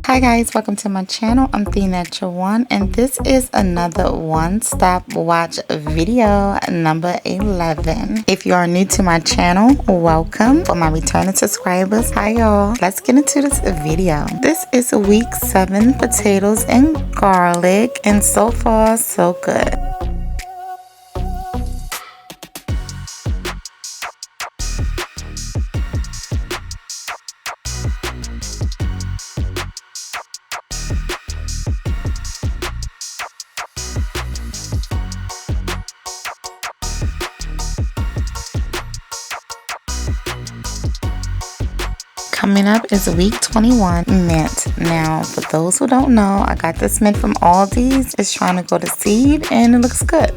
Hi guys, welcome to my channel. I'm the Natural One, and this is another one-stop watch video number 11. If you are new to my channel, welcome. For my returning subscribers, hi y'all. Let's get into this video. This is week 7 potatoes and garlic, and so far so good. Coming up is week 21 mint. Now, for those who don't know, I got this mint from Aldi's. It's trying to go to seed and it looks good.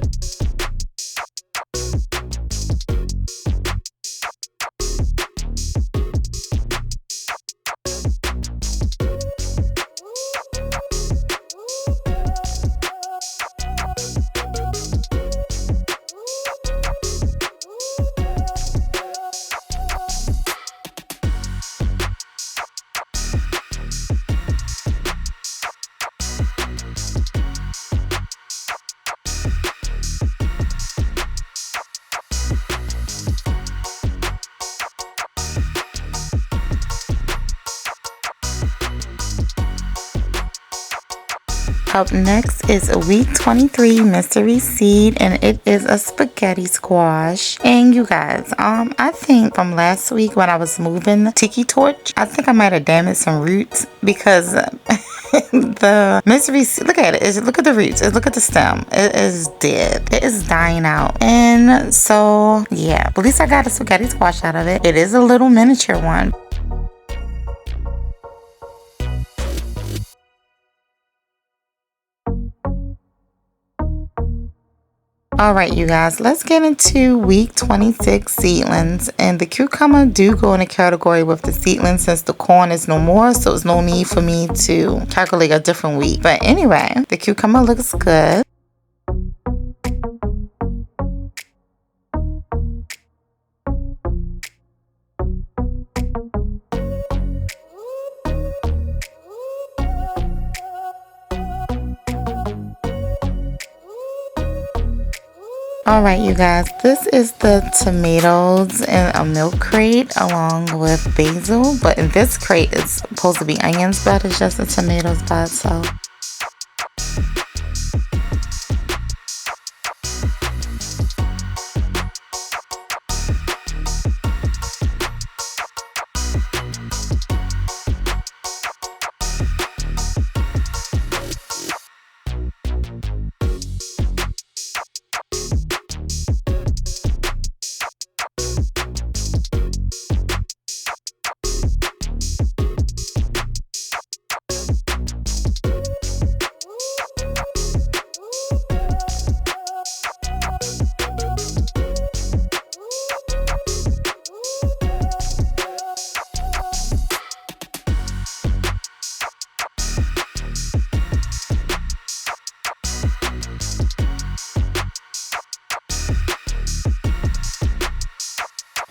Up next is a week 23 mystery seed, and it is a spaghetti squash. And you guys, I think from last week when I was moving the tiki torch, I think I might have damaged some roots because the mystery seed, look at it, look at the roots, look at the stem, it is dead, it is dying out. And so yeah, but at least I got a spaghetti squash out of it. It is a little miniature one. Alright you guys, let's get into week 26 seedlings, and the cucumber do go in a category with the seedlings since the corn is no more, so there's no need for me to calculate a different week. But anyway, the cucumber looks good. Alright you guys, this is the tomatoes in a milk crate along with basil, but in this crate it's supposed to be onions, but it's just the tomatoes by itself.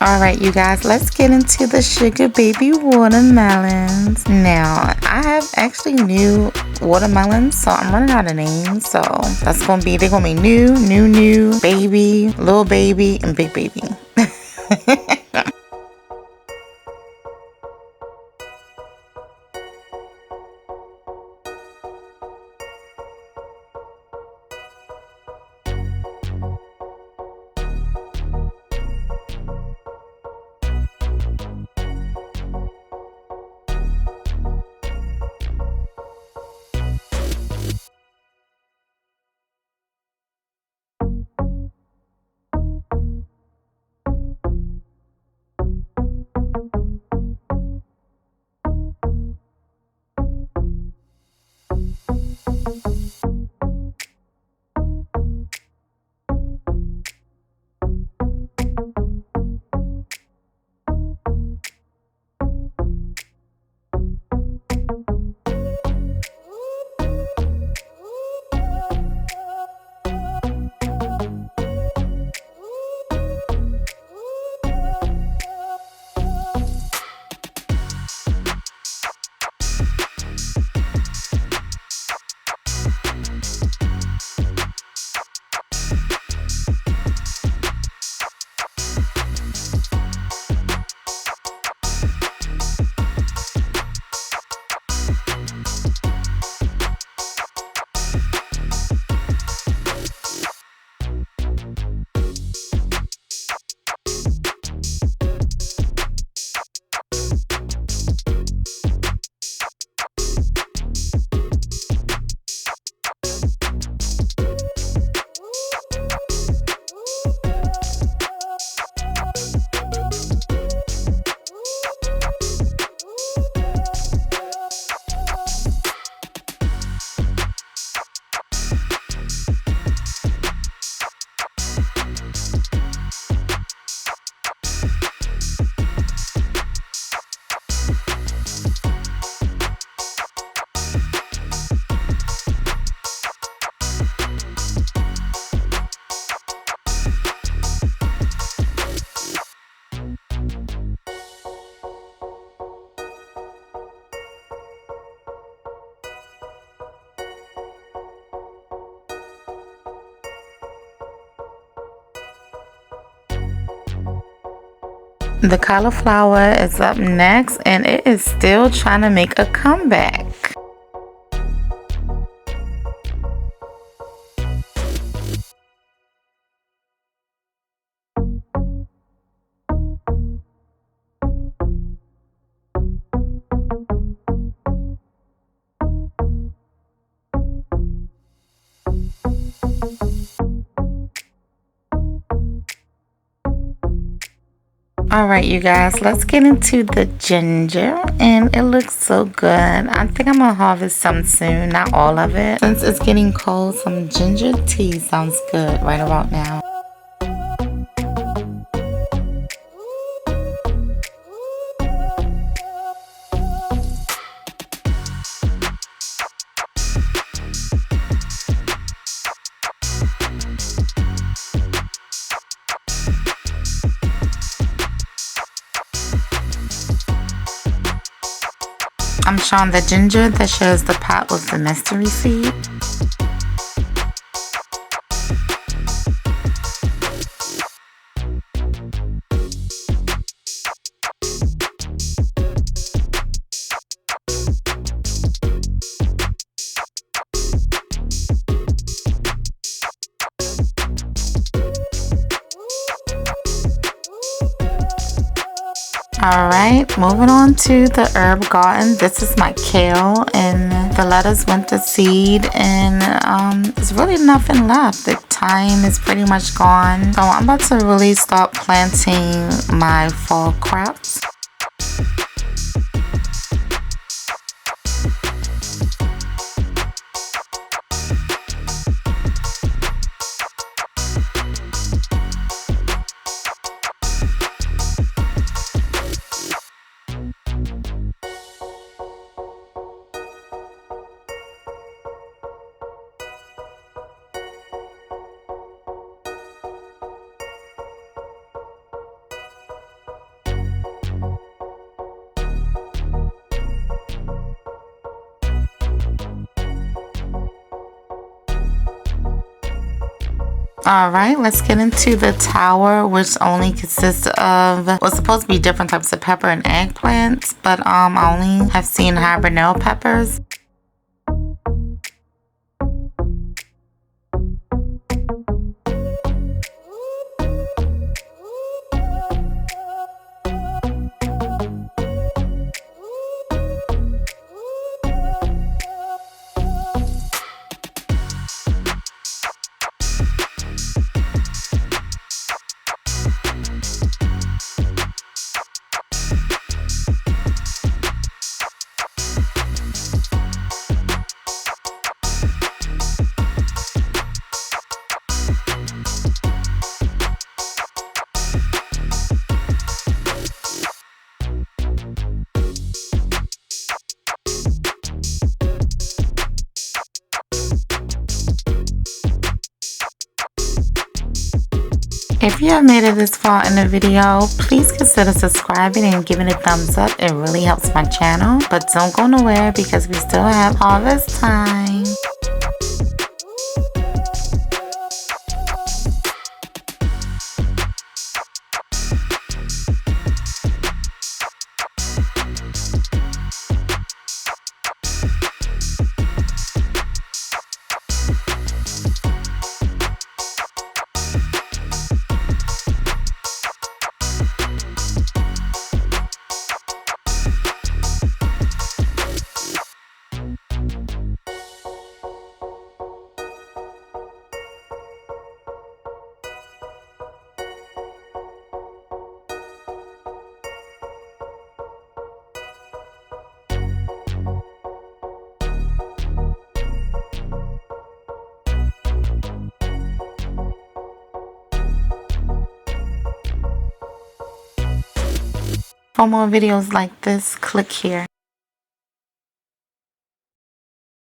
Alright you guys, let's get into the sugar baby watermelons. Now, I have actually new watermelons, so I'm running out of names. So they're gonna be new, baby, little baby, and big baby. The cauliflower is up next, and it is still trying to make a comeback. Alright, you guys, let's get into the ginger, and it looks so good. I think I'm gonna harvest some soon, not all of it. Since it's getting cold, some ginger tea sounds good right about now. I'm showing the ginger that shows the pot with the mystery seed. Alright, moving on to the herb garden. This is my kale, and the lettuce went to seed, and there's really nothing left. The thyme is pretty much gone. So I'm about to really start planting my fall crops. Alright, let's get into the tower, which only consists of what's supposed to be different types of pepper and eggplants, but I only have seen habanero peppers. If you have made it this far in the video, please consider subscribing and giving it a thumbs up. It really helps my channel. But don't go nowhere because we still have harvest time. For more videos like this, click here.